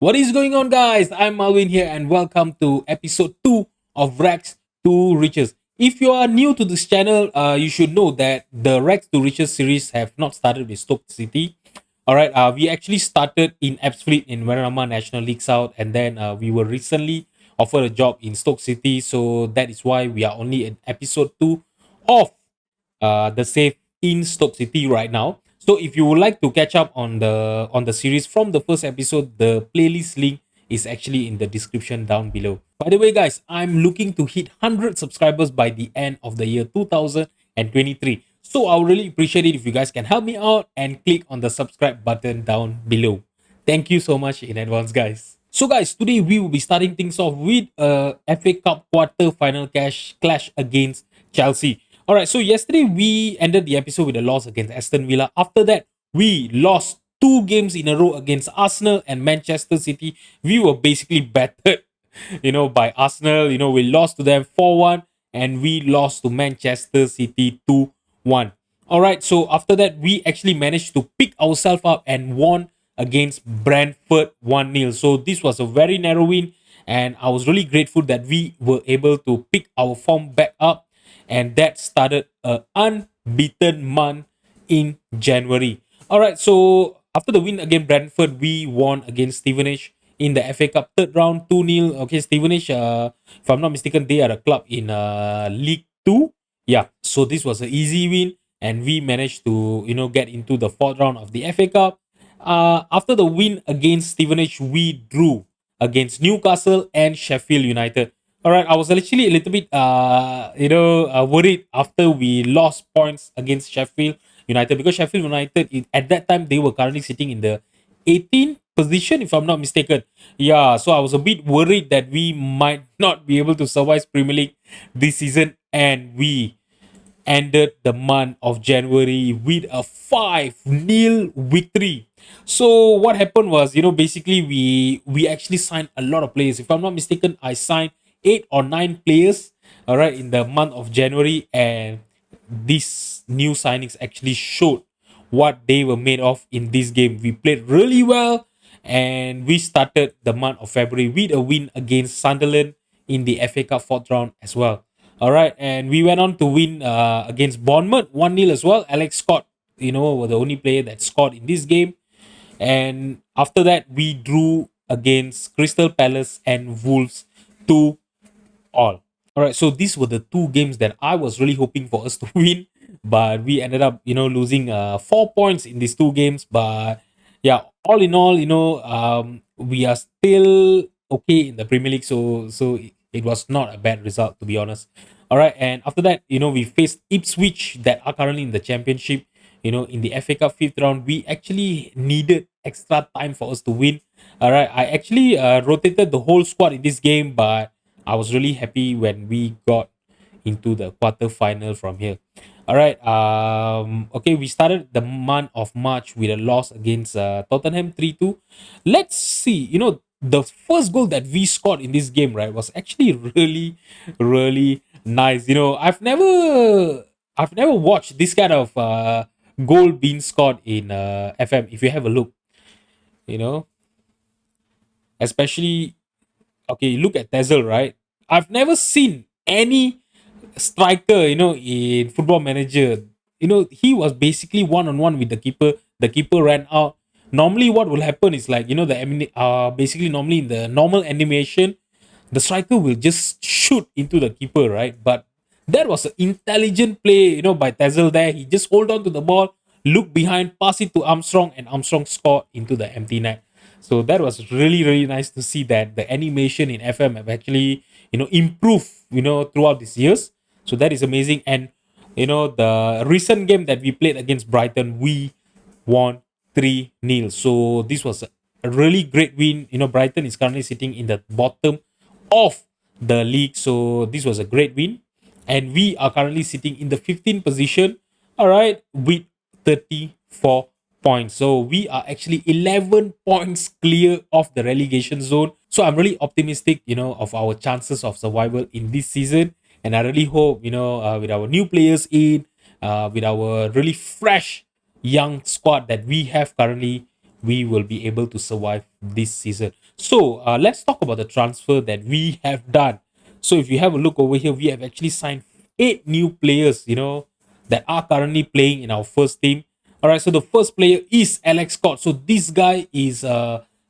What is going on, guys? I'm Malvin here, and welcome to episode 2 of Rags to Riches. If you are new to this channel, you should know that the Rags to Riches series have not started with Stoke City. All right, we actually started in Ebbsfleet in Vanarama National League South, and then we were recently offered a job in Stoke City. So that is why we are only in episode 2 of the save in Stoke City right now. So if you would like to catch up on the series from the first episode, the playlist link is actually in the description down below. By the way, guys, I'm looking to hit 100 subscribers by the end of the year 2023. So I would really appreciate it if you guys can help me out and click on the subscribe button down below. Thank you so much in advance, guys. So guys, today we will be starting things off with a FA Cup quarter final clash against Chelsea. All right, so yesterday we ended the episode with a loss against Aston Villa. After that, we lost two games in a row against Arsenal and Manchester City. We were basically battered, by Arsenal. We lost to them 4-1 and we lost to Manchester City 2-1. All right, so after that, we actually managed to pick ourselves up and won against Brentford 1-0. So this was a very narrow win, and I was really grateful that we were able to pick our form back up, and that started an unbeaten month in January. All right, so after the win against Brentford, we won against Stevenage in the FA Cup third round 2-0. Okay, Stevenage, if I'm not mistaken, they are a club in League 2. Yeah, so this was an easy win, and we managed to get into the fourth round of the FA Cup. After the win against Stevenage, we drew against Newcastle and Sheffield United. All right, I was actually a little bit, worried after we lost points against Sheffield United, because Sheffield United at that time they were currently sitting in the 18th position, if I'm not mistaken. Yeah, so I was a bit worried that we might not be able to survive Premier League this season, and we ended the month of January with a 5-0 victory. So what happened was, basically we actually signed a lot of players. If I'm not mistaken, I signed 8 or 9 players, all right, in the month of January, and these new signings actually showed what they were made of in this game. We played really well, and we started the month of February with a win against Sunderland in the FA Cup fourth round as well. All right, and we went on to win against Bournemouth 1-0 as well. Alex Scott, was the only player that scored in this game. And after that, we drew against Crystal Palace and Wolves 2-all. All right, so these were the two games that I was really hoping for us to win, but we ended up, losing 4 points in these two games. But yeah, all in all, we are still okay in the Premier League, so it was not a bad result, to be honest. All right, and after that, we faced Ipswich that are currently in the Championship. In the FA Cup fifth round, we actually needed extra time for us to win. All right, I actually rotated the whole squad in this game, but I was really happy when we got into the quarter final from here. All right. Okay, we started the month of March with a loss against Tottenham 3-2. Let's see. The first goal that we scored in this game, right, was actually really, really nice. I've never watched this kind of goal being scored in FM. If you have a look, you know, especially okay, look at Tezel, right? I've never seen any striker, in Football Manager. He was basically one on one with the keeper. The keeper ran out. Normally, what will happen is like, basically normally in the normal animation, the striker will just shoot into the keeper, right? But that was an intelligent play, by Tezel there. He just hold on to the ball, look behind, pass it to Armstrong, and Armstrong scored into the empty net. So that was really, really nice to see that the animation in FM have actually, improved, throughout these years. So that is amazing. And, the recent game that we played against Brighton, we won 3-0. So this was a really great win. Brighton is currently sitting in the bottom of the league. So this was a great win. And we are currently sitting in the 15th position, all right, with 34 points. So we are actually 11 points clear of the relegation zone. So I'm really optimistic, of our chances of survival in this season. And I really hope, with our new players in, with our really fresh young squad that we have currently, we will be able to survive this season. So let's talk about the transfer that we have done. So if you have a look over here, we have actually signed 8 new players, that are currently playing in our first team. All right, so the first player is Alex Scott. So this guy is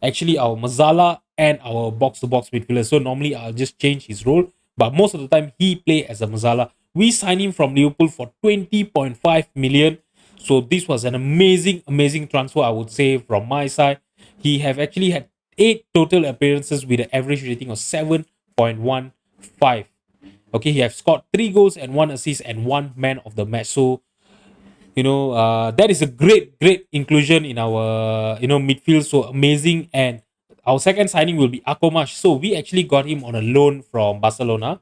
actually our Mazala and our box-to-box midfielder. So normally I'll just change his role, but most of the time he play as a Mazala. We signed him from Liverpool for 20.5 million. So this was an amazing transfer, I would say, from my side. He have actually had 8 total appearances with an average rating of 7.15. Okay, he have scored 3 goals and 1 assist and 1 man of the match. So that is a great inclusion in our midfield. So amazing. And our second signing will be Akomash. So we actually got him on a loan from Barcelona.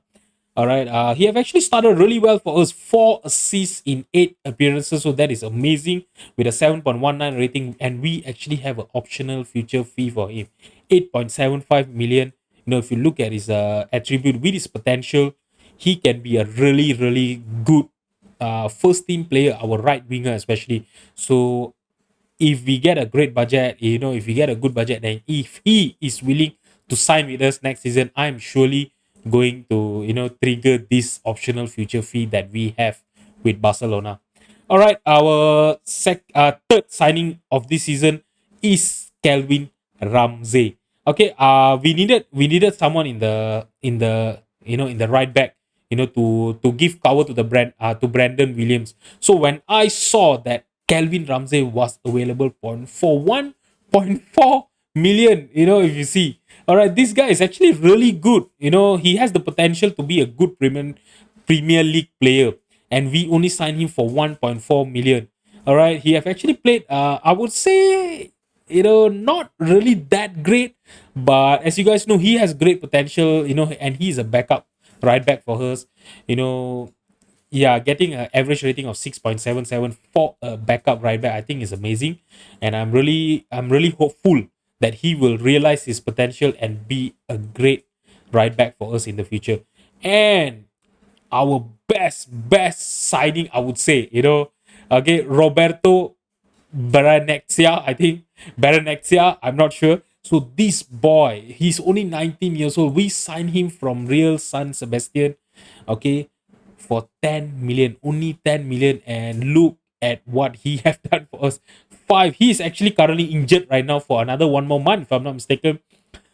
All right. He have actually started really well for us. 4 assists in 8 appearances. So that is amazing with a 7.19 rating. And we actually have an optional future fee for him. 8.75 million. If you look at his attribute with his potential, he can be a really good first team player, our right winger especially. So if we get a great budget, if we get a good budget, then if he is willing to sign with us next season, I'm surely going to trigger this optional future fee that we have with Barcelona. All right, our third signing of this season is Kelvin Ramsey. Okay, we needed someone in the right back, to give cover to the to Brandon Williams. So when I saw that Calvin Ramsey was available for 1.4 million, if you see. All right, this guy is actually really good. He has the potential to be a good Premier League player, and we only signed him for 1.4 million. All right, he have actually played, I would say, not really that great, but as you guys know, he has great potential, and he's a backup right back for us. You know, yeah, getting an average rating of 6.77 for a backup right back, I think is amazing. And I'm really hopeful that he will realize his potential and be a great right back for us in the future. And our best signing, I would say, okay, Roberto Baranexia, I think. Baranexia, I'm not sure. So this boy, he's only 19 years old. We signed him from Real San Sebastian, okay, for 10 million, only 10 million. And look at what he have done for us. He's actually currently injured right now for another 1 more month, if I'm not mistaken.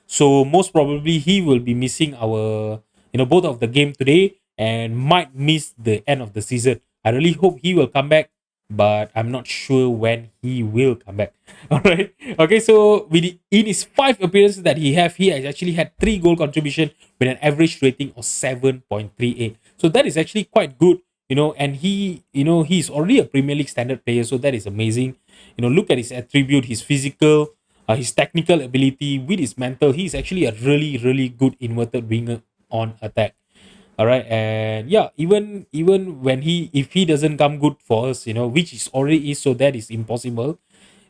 So most probably he will be missing our, both of the game today and might miss the end of the season. I really hope he will come back, but I'm not sure when he will come back. All right. Okay. So in his 5 appearances that he has actually had 3 goal contribution with an average rating of 7.38. So that is actually quite good. And he's already a Premier League standard player, so that is amazing. Look at his attribute, his physical, his technical ability with his mental. He's actually a really good inverted winger on attack. All right, and yeah, even when if he doesn't come good for us, which is already is, so that is impossible.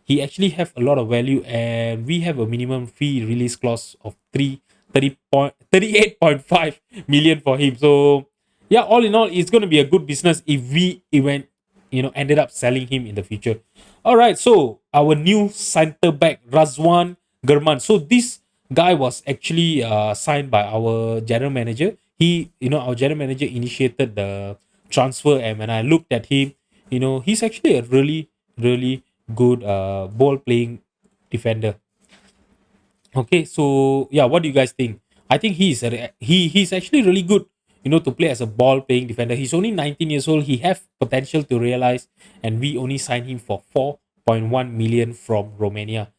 He actually have a lot of value, and we have a minimum fee release clause of 38.5 million for him. So yeah, all in all, it's going to be a good business if we even ended up selling him in the future. All right, so our new center back Razwan German. So this guy was actually signed by our general manager. Our general manager initiated the transfer, and when I looked at him, he's actually a really good ball playing defender. Okay, so yeah, what do you guys think? I think he's actually really good, to play as a ball playing defender. He's only 19 years old. He have potential to realize, and we only signed him for 4.1 million from Romania.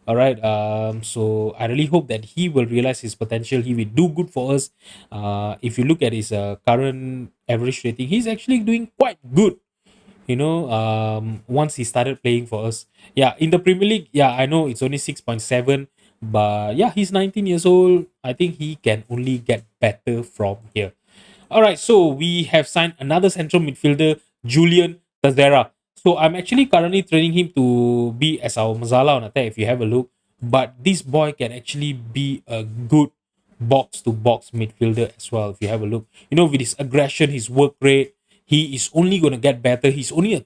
All right. So I really hope that he will realize his potential. He will do good for us. If you look at his current average rating, he's actually doing quite good, once he started playing for us. Yeah, in the Premier League, yeah, I know it's only 6.7, but yeah, he's 19 years old. I think he can only get better from here. All right, so we have signed another central midfielder, Julian Tazera. So I'm actually currently training him to be as our Mazala on attack, if you have a look. But this boy can actually be a good box to box midfielder as well, if you have a look. With his aggression, his work rate, he is only going to get better. He's only a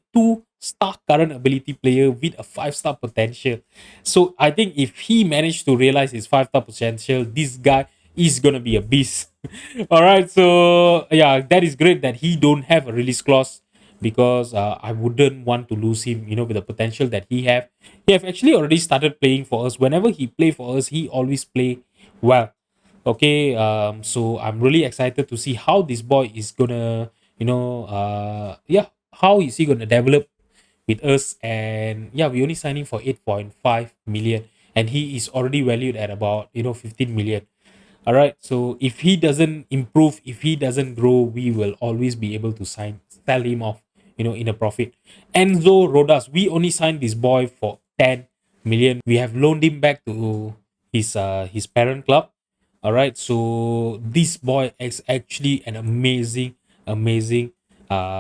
star current ability player with a 5-star potential. So I think if he managed to realize his 5-star potential, this guy is gonna be a beast. All right, so yeah, that is great that he don't have a release clause because I wouldn't want to lose him. With the potential that he have, he have actually already started playing for us. Whenever he play for us, he always play well. Okay, so I'm really excited to see how this boy is gonna, how is he gonna develop with us. And yeah, we only signing for 8.5 million, and he is already valued at about 15 million. All right, so if he doesn't improve, if he doesn't grow, we will always be able to sell him off, in a profit. Enzo Rodas, we only signed this boy for 10 million. We have loaned him back to his parent club. All right, so this boy is actually an amazing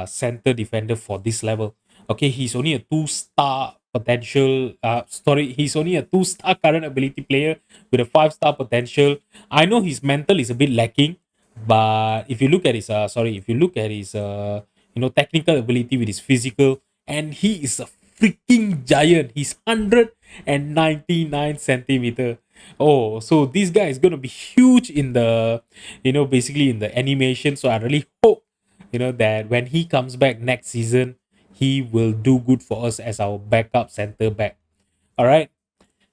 center defender for this level. Okay, he's only a two-star potential. He's only a two-star current ability player with a five-star potential. I know his mental is a bit lacking, but if you look at his technical ability with his physical, and he is a freaking giant. He's 199 centimeter. Oh, so this guy is gonna be huge in the, basically in the animation. So I really hope, that when he comes back next season, he will do good for us as our backup center back. All right.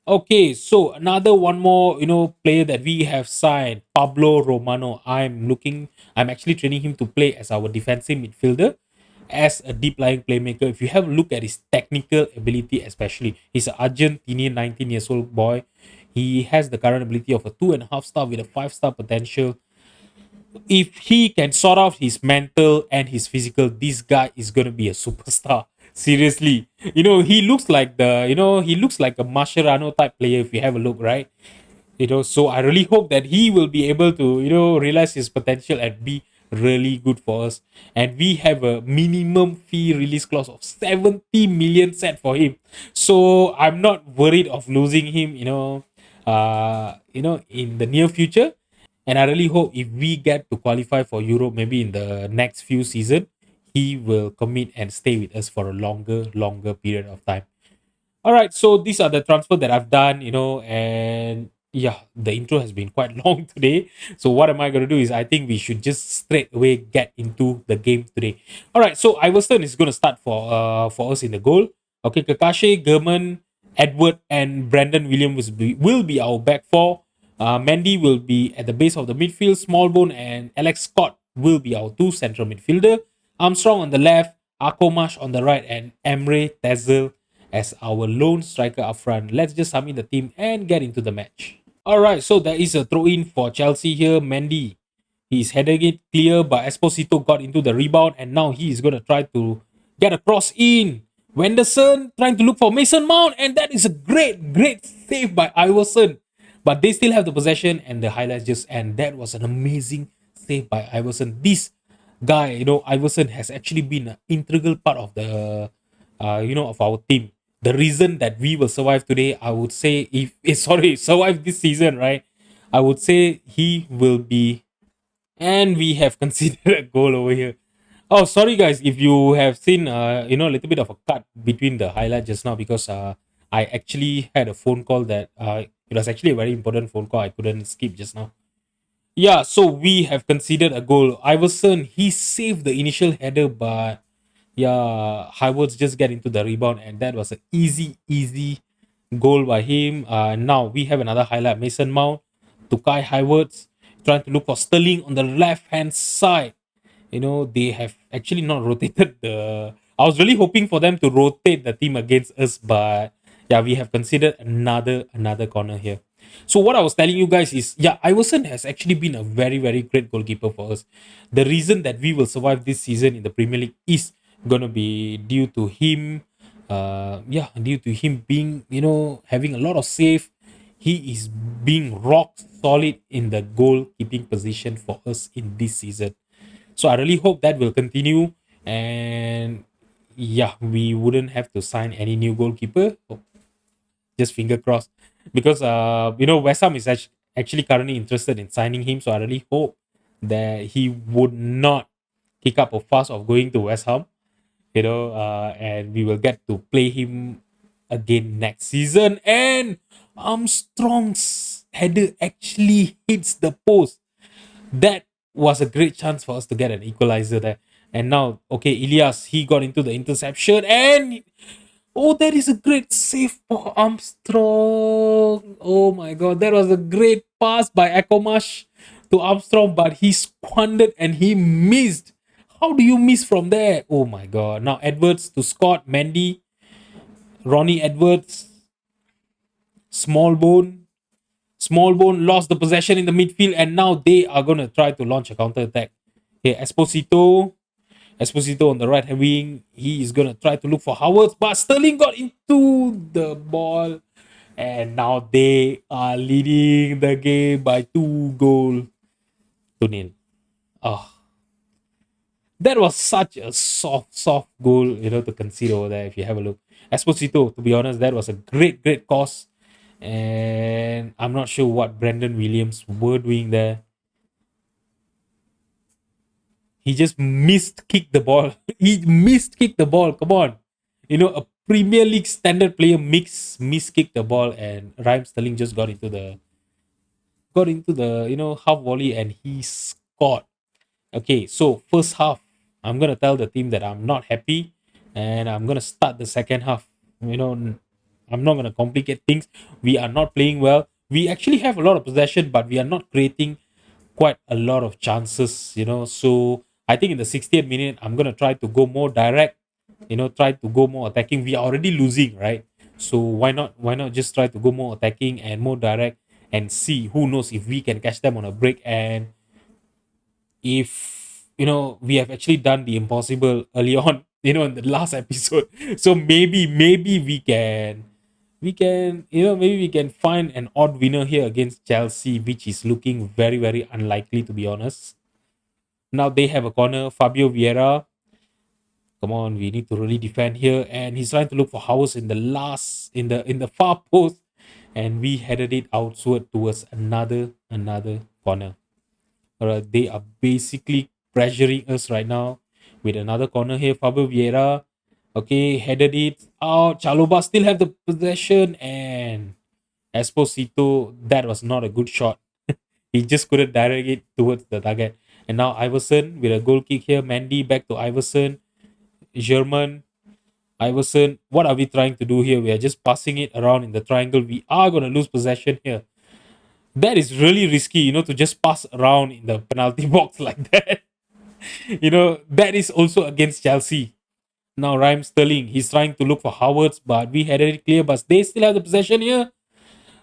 Okay, so another one more, player that we have signed, Pablo Romano. I'm actually training him to play as our defensive midfielder, as a deep lying playmaker. If you have a look at his technical ability, especially, he's an Argentinian 19 years old boy. He has the current ability of a 2.5-star with a 5-star potential. If he can sort out his mental and his physical, this guy is gonna be a superstar. Seriously, he looks like a Mascherano type player. If you have a look, right? So I really hope that he will be able to realize his potential and be really good for us. And we have a minimum fee release clause of 70 million set for him, so I'm not worried of losing him, in the near future. And I really hope if we get to qualify for Europe, maybe in the next few season, he will commit and stay with us for a longer period of time. All right, so these are the transfer that I've done, and yeah, the intro has been quite long today. So what am I gonna do is I think we should just straight away get into the game today. All right, so Iverson is gonna start for us in the goal. Okay, Kakashi, German, Edward, and Brandon Williams will be our back four. Mendy will be at the base of the midfield. Smallbone and Alex Scott will be our two central midfielder. Armstrong on the left, Akomash on the right, and Emre Tezel as our lone striker up front. Let's just sum in the team and get into the match. Alright, so there is a throw in for Chelsea here. Mendy, he's heading it clear, but Esposito got into the rebound, and now he is going to try to get a cross in. Wenderson trying to look for Mason Mount, and that is a great save by Iverson. But they still have the possession, and the highlights just and that was an amazing save by Iverson. This guy, Iverson has actually been an integral part of the of our team. The reason that we will survive today, I would say, if sorry, survive this season, right? I would say he will be, and we have considered a goal over here. Oh, sorry guys, if you have seen a little bit of a cut between the highlight just now, because I actually had a phone call that it was actually a very important phone call I couldn't skip just now. Yeah, so we have considered a goal. Iverson, he saved the initial header, but yeah, Havertz just get into the rebound, and that was an easy goal by him. Now we have another highlight: Mason Mount to Kai Havertz, trying to look for Sterling on the left hand side. They have actually not rotated the. I was really hoping for them to rotate the team against us, but yeah, we have considered another corner here. So what I was telling you guys is, yeah, Iverson has actually been a very great goalkeeper for us. The reason that we will survive this season in the Premier League is gonna be due to him. Due to him being, having a lot of save. He is being rock solid in the goalkeeping position for us in this season. So I really hope that will continue, and yeah, we wouldn't have to sign any new goalkeeper. Just finger crossed, because West Ham is actually currently interested in signing him. So I really hope that he would not kick up a fuss of going to West Ham. and we will get to play him again next season. And Armstrong's header actually hits the post. That was a great chance for us to get an equalizer there. And now, okay, Ilias, he got into the interception, and oh, that is a great save for Armstrong. Oh my god, that was a great pass by Akomash to Armstrong, but he squandered and he missed. How do you miss from there? Oh my god. Now Edwards to Scott, Mendy, Ronnie Edwards, Smallbone. Smallbone lost the possession in the midfield, and now they are going to try to launch a counter attack. Okay, Esposito on the right wing. He is going to try to look for Howard, but Sterling got into the ball, and now they are leading the game by 2 goals to nil. Oh, that was such a soft goal, to concede over there. If you have a look, Esposito, to be honest, that was a great cause, and I'm not sure what Brandon Williams were doing there. He just missed kick the ball. He missed kick the ball. Come on, a Premier League standard player miss kick the ball, and Raheem Sterling just got into the half volley, and he scored. Okay, so first half, I'm gonna tell the team that I'm not happy, and I'm gonna start the second half. I'm not gonna complicate things. We are not playing well. We actually have a lot of possession, but we are not creating quite a lot of chances. So I think in the 60th minute, I'm gonna try to go more direct. Try to go more attacking. We are already losing, right? So why not just try to go more attacking and more direct, and see, who knows, if we can catch them on a break, and if we have actually done the impossible early on, in the last episode. So maybe we can find an odd winner here against Chelsea, which is looking very, very unlikely, to be honest. Now they have a corner. Fabio Vieira, come on, we need to really defend here, and he's trying to look for House in the far post, and we headed it outward towards another corner. All right, they are basically pressuring us right now with another corner here. Fabio Vieira, okay, headed it out. Chaloba still have the possession, and Esposito, that was not a good shot. He just couldn't direct it towards the target. And now Iverson with a goal kick here. Mandy back to Iverson. German, Iverson. What are we trying to do here? We are just passing it around in the triangle. We are going to lose possession here. That is really risky, to just pass around in the penalty box like that. That is also against Chelsea. Now Raheem Sterling, he's trying to look for Howards, but we had it clear, but they still have the possession here.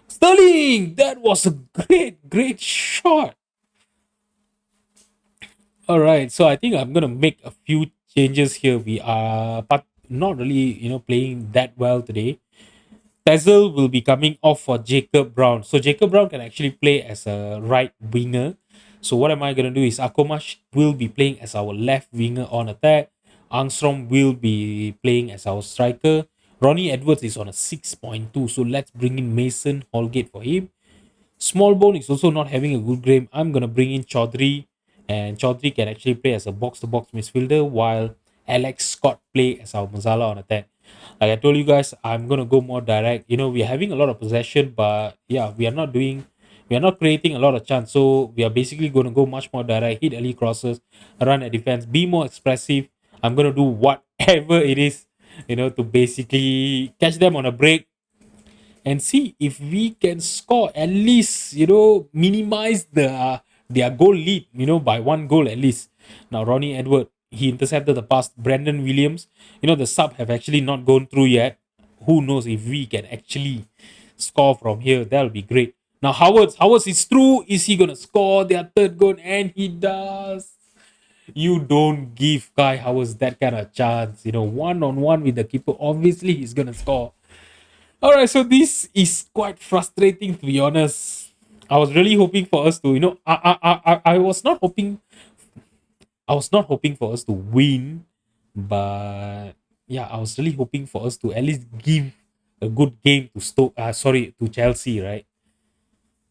Sterling, that was a great shot. All right, so I think I'm gonna make a few changes here. We are but not really, playing that well today. Tezel will be coming off for Jacob Brown. So Jacob Brown can actually play as a right winger. So what am I going to do is Akomash will be playing as our left winger on attack. Armstrong will be playing as our striker. Ronnie Edwards is on a 6.2. So let's bring in Mason Holgate for him. Smallbone is also not having a good game. I'm going to bring in Chaudhry. And Chaudhry can actually play as a box-to-box midfielder, while Alex Scott play as our Mazala on attack. Like I told you guys, I'm gonna go more direct. We're having a lot of possession, but yeah, we are not creating a lot of chance. So we are basically gonna go much more direct, hit early crosses, run a defense, be more expressive. I'm gonna do whatever it is, to basically catch them on a break and see if we can score, at least, minimize their goal lead, by 1 goal at least. Now Ronnie Edward, he intercepted the pass. Brandon Williams, the sub have actually not gone through yet. Who knows if we can actually score from here? That'll be great. Now Howard is through. Is he gonna score their third goal? And he does. You don't give Kai Howard that kind of chance. One on one with the keeper. Obviously, he's gonna score. All right, so this is quite frustrating, to be honest. I was really hoping for us to, I was not hoping for us to win, but yeah, I was really hoping for us to at least give a good game to to Chelsea, right?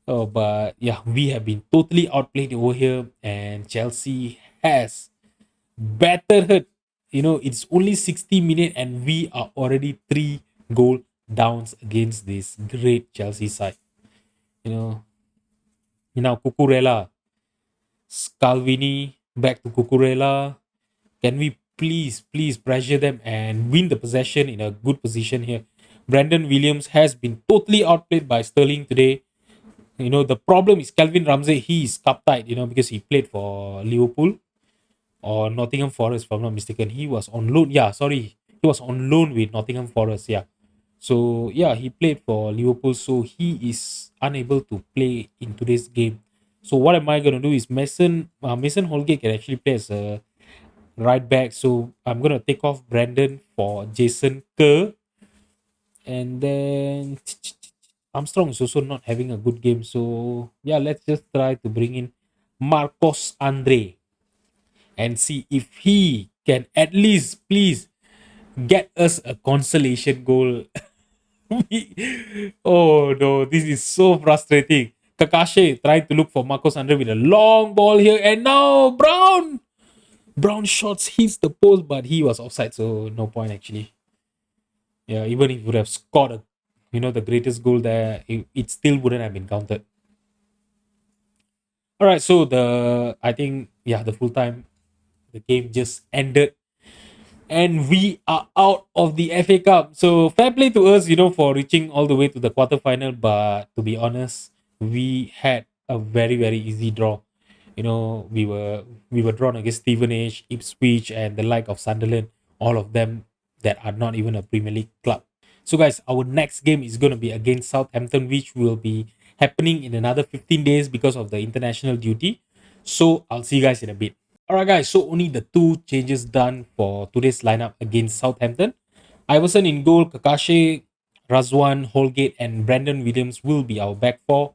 Oh, but yeah, we have been totally outplayed over here, and Chelsea has battered it's only 60 minutes and we are already 3 goal downs against this great Chelsea side. You know, Cucurella, Scalvini, back to Cucurella. Can we please pressure them and win the possession in a good position here? Brandon Williams has been totally outplayed by Sterling today. The problem is Calvin Ramsey. He is cup tight, because he played for Liverpool or Nottingham Forest, if I'm not mistaken. He was on loan. Yeah, sorry. He was on loan with Nottingham Forest. Yeah. So, yeah, he played for Liverpool. So, he is unable to play in today's game. So, what am I going to do is Mason Holgate can actually play as a right back. So, I'm going to take off Brandon for Jason Kerr. And then Armstrong is also not having a good game. So, yeah, let's just try to bring in Marcos Andre and see if he can at least please get us a consolation goal. Oh no, this is so frustrating. Kakashi trying to look for Marcos Andre with a long ball here, and now Brown shots hits the post, but he was offside, so no point actually. Yeah, even if he would have scored the greatest goal there, it still wouldn't have been counted. All right, so I think the full time, the game just ended and we are out of the FA Cup. So fair play to us, for reaching all the way to the quarterfinal. But to be honest, we had a very very easy draw. We were drawn against Stevenage, Ipswich, and the like of Sunderland. All of them that are not even a Premier League club. So guys, our next game is going to be against Southampton, which will be happening in another 15 days because of the international duty. So I'll see you guys in a bit. Alright guys, so only the 2 changes done for today's lineup against Southampton. Iverson in goal, Kakashi, Razwan, Holgate, and Brandon Williams will be our back four.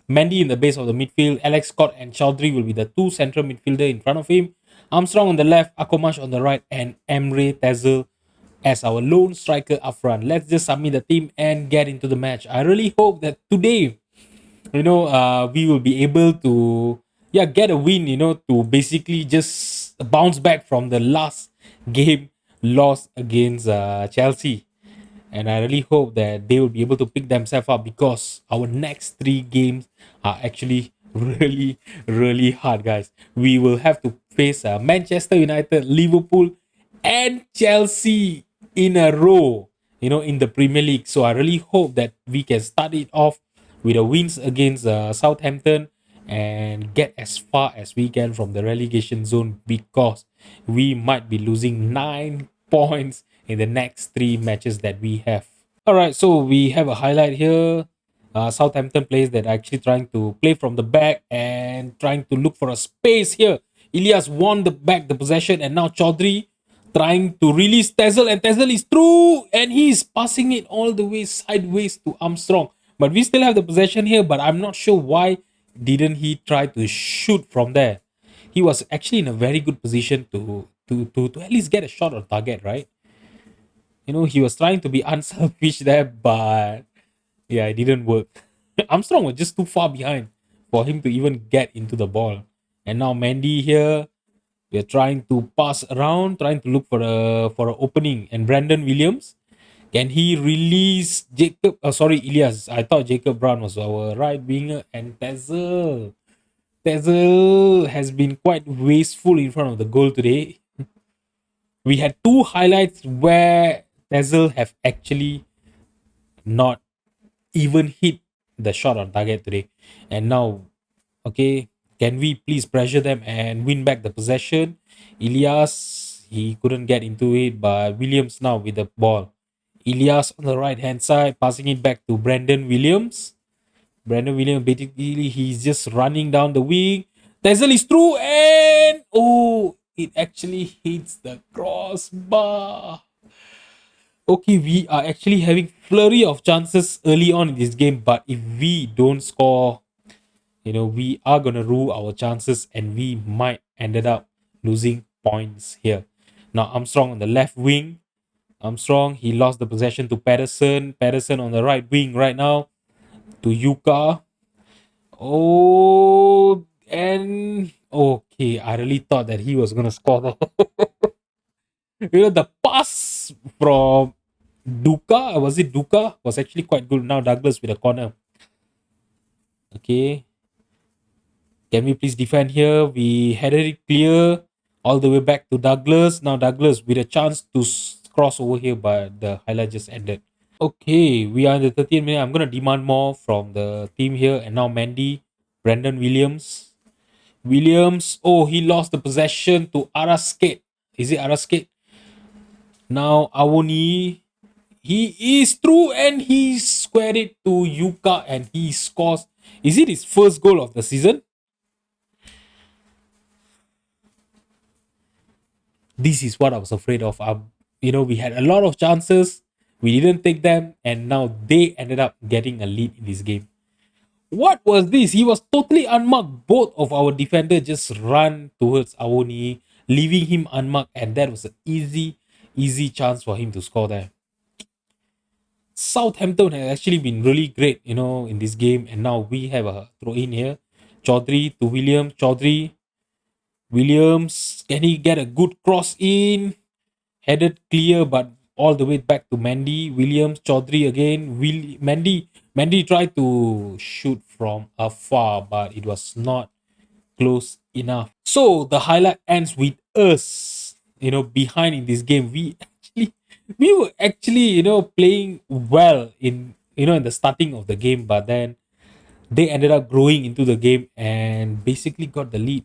Mendy in the base of the midfield, Alex Scott and Chowdhury will be the 2 central midfielder in front of him. Armstrong on the left, Akomash on the right, and Emre Tezel as our lone striker up front. Let's just submit the team and get into the match. I really hope that today we will be able to get a win, to basically just bounce back from the last game loss against Chelsea. And I really hope that they will be able to pick themselves up because our next 3 games are actually really really hard, guys. We will have to face Manchester United, Liverpool, and Chelsea in a row, in the Premier League. So I really hope that we can start it off with a wins against Southampton and get as far as we can from the relegation zone because we might be losing 9 points in the next 3 matches that we have. All right, so we have a highlight here. Southampton players that are actually trying to play from the back and trying to look for a space here. Ilias won the possession, and now Chaudhry trying to release Tezel, and Tezel is through, and he's passing it all the way sideways to Armstrong. But we still have the possession here, but I'm not sure why didn't he try to shoot from there. He was actually in a very good position to at least get a shot on target, right? He was trying to be unselfish there, but yeah, it didn't work. Armstrong was just too far behind for him to even get into the ball. And now Mendy here, we're trying to pass around, trying to look for an opening. And Brandon Williams, can he release Jacob? Oh, sorry, Ilias. I thought Jacob Brown was our right winger. And Tezel. Tezel has been quite wasteful in front of the goal today. We had 2 highlights where Tezel have actually not even hit the shot on target today. And now, okay, can we please pressure them and win back the possession? Ilias, he couldn't get into it, but Williams now with the ball. Ilias on the right hand side, passing it back to Brandon Williams. Brandon Williams, basically, he's just running down the wing. Tezel is through, and it actually hits the crossbar. Okay, we are actually having flurry of chances early on in this game, but if we don't score, we are gonna rule our chances and we might ended up losing points here. Now Armstrong on the left wing. Armstrong, he lost the possession to Patterson. Patterson on the right wing right now to Yuka. Oh, and okay, I really thought that he was gonna score that. The pass from Duka, was it Duka? Was actually quite good. Now Douglas with a corner. Okay. Can we please defend here? We headed it clear all the way back to Douglas. Now Douglas with a chance to cross over here, but the highlight just ended. Okay, we are in the 13th minute. I'm gonna demand more from the team here. And now Mandy, Brandon Williams. Williams, oh, he lost the possession to Araskate. Is it Araskate? Now Awoni, he is through and he squared it to Yuka and he scores. Is it his first goal of the season? This is what I was afraid of. We had a lot of chances, we didn't take them, and now they ended up getting a lead in this game. What was this? He was totally unmarked. Both of our defenders just run towards Awoni, leaving him unmarked, and that was an easy chance for him to score there. Southampton has actually been really great, in this game, and now we have a throw in here. Chaudhry to Williams. Chaudhry, Williams, can he get a good cross in? Headed clear, but all the way back to Mandy. Williams, Chaudhry again. Mandy tried to shoot from afar, but it was not close enough. So the highlight ends with us, behind in this game. We were actually, playing well in the starting of the game, but then they ended up growing into the game and basically got the lead.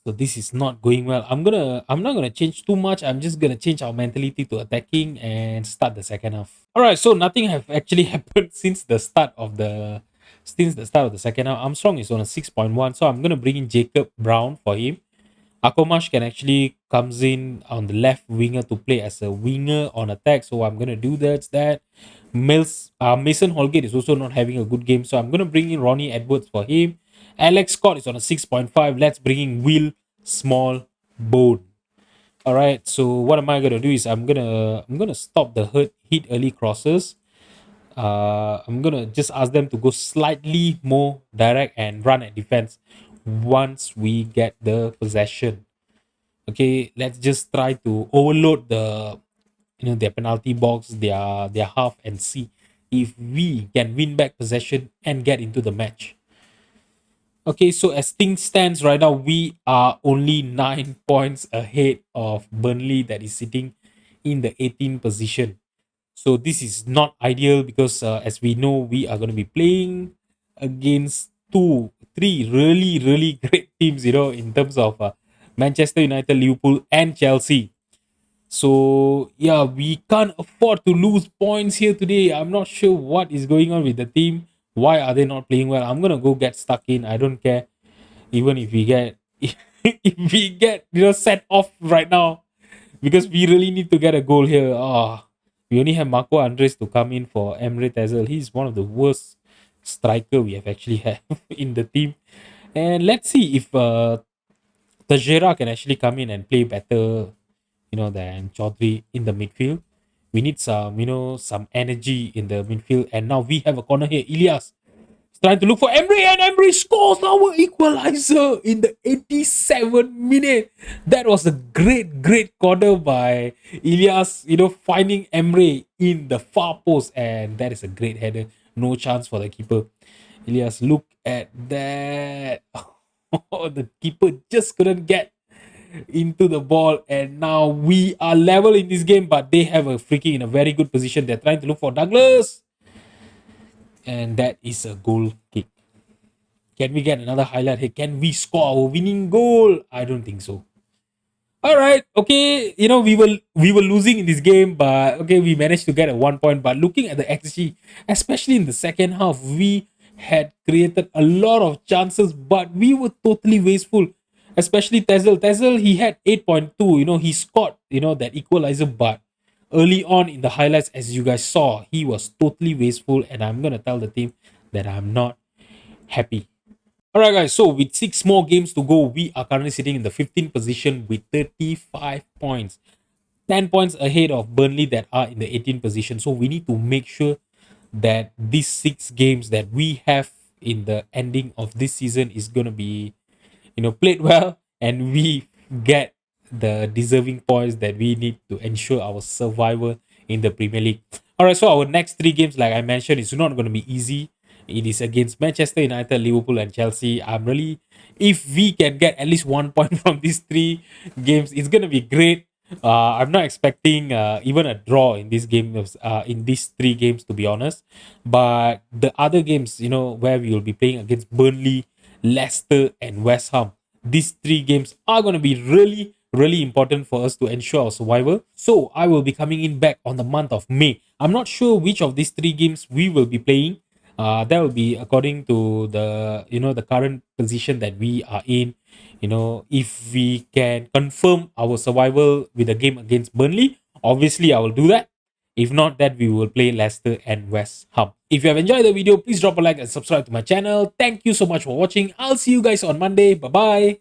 So this is not going well. I'm not gonna change too much. I'm just gonna change our mentality to attacking and start the second half. Alright, so nothing have actually happened since the start of the second half. Armstrong is on a 6.1, so I'm gonna bring in Jacob Brown for him. Akomash can actually comes in on the left winger to play as a winger on attack, so I'm gonna do that. Mason Holgate is also not having a good game, so I'm gonna bring in Ronnie Edwards for him. Alex Scott is on a 6.5. Let's bring in Will Small Bone. All right. So what am I gonna do is I'm gonna stop the hit early crosses. I'm gonna just ask them to go slightly more direct and run at defense once we get the possession. Okay, let's just try to overload their penalty box, their half, and see if we can win back possession and get into the match. Okay, so as things stands right now, we are only 9 points ahead of Burnley, that is sitting in the 18th position. So this is not ideal because, as we know, we are going to be playing against three really, really great teams, in terms of Manchester United, Liverpool, and Chelsea. So yeah, we can't afford to lose points here today. I'm not sure what is going on with the team. Why are they not playing well? I'm gonna go get stuck in. I don't care, even if we get if we get set off right now, because we really need to get a goal here. We only have Marco Andres to come in for Emre Tezel. He's one of the worst striker we have actually had in the team. And let's see if Tejera can actually come in and play better, than Chaudhry in the midfield. We need some energy in the midfield. And now we have a corner here. Ilias is trying to look for Emery, and Emery scores our equalizer in the 87th minute. That was a great corner by Ilias, finding Emery in the far post, and that is a great header. No chance for the keeper. Ilias, look at that. The keeper just couldn't get into the ball, and now we are level in this game, but they have a freaking in a very good position. They're trying to look for Douglas, and that is a goal kick. Can we get another highlight here? Can we score our winning goal? I don't think so. All right, okay. We were losing in this game, but okay, we managed to get a 1 point. But looking at the XG, especially in the second half, we had created a lot of chances, but we were totally wasteful. Especially Tezel. Tezel, he had 8.2. He scored, that equalizer, but early on in the highlights, as you guys saw, he was totally wasteful, and I'm gonna tell the team that I'm not happy. Alright, guys, so with 6 more games to go, we are currently sitting in the 15th position with 35 points. 10 points ahead of Burnley that are in the 18th position. So we need to make sure that these 6 games that we have in the ending of this season is going to be, played well, and we get the deserving points that we need to ensure our survival in the Premier League. All right, so our next three games, like I mentioned, is not going to be easy. It is against Manchester United, Liverpool, and Chelsea. I'm really, if we can get at least 1 point from these three games, it's going to be great. I'm not expecting even a draw in this game, in these three games, to be honest. But the other games, where we will be playing against Burnley, Leicester, and West Ham, these three games are going to be really, really important for us to ensure our survival. So I will be coming in back on the month of May. I'm not sure which of these three games we will be playing. That will be according to the current position that we are in. If we can confirm our survival with a game against Burnley, obviously I will do that. If not, that we will play Leicester and West Ham. If you have enjoyed the video, please drop a like and subscribe to my channel. Thank you so much for watching. I'll see you guys on Monday. Bye bye.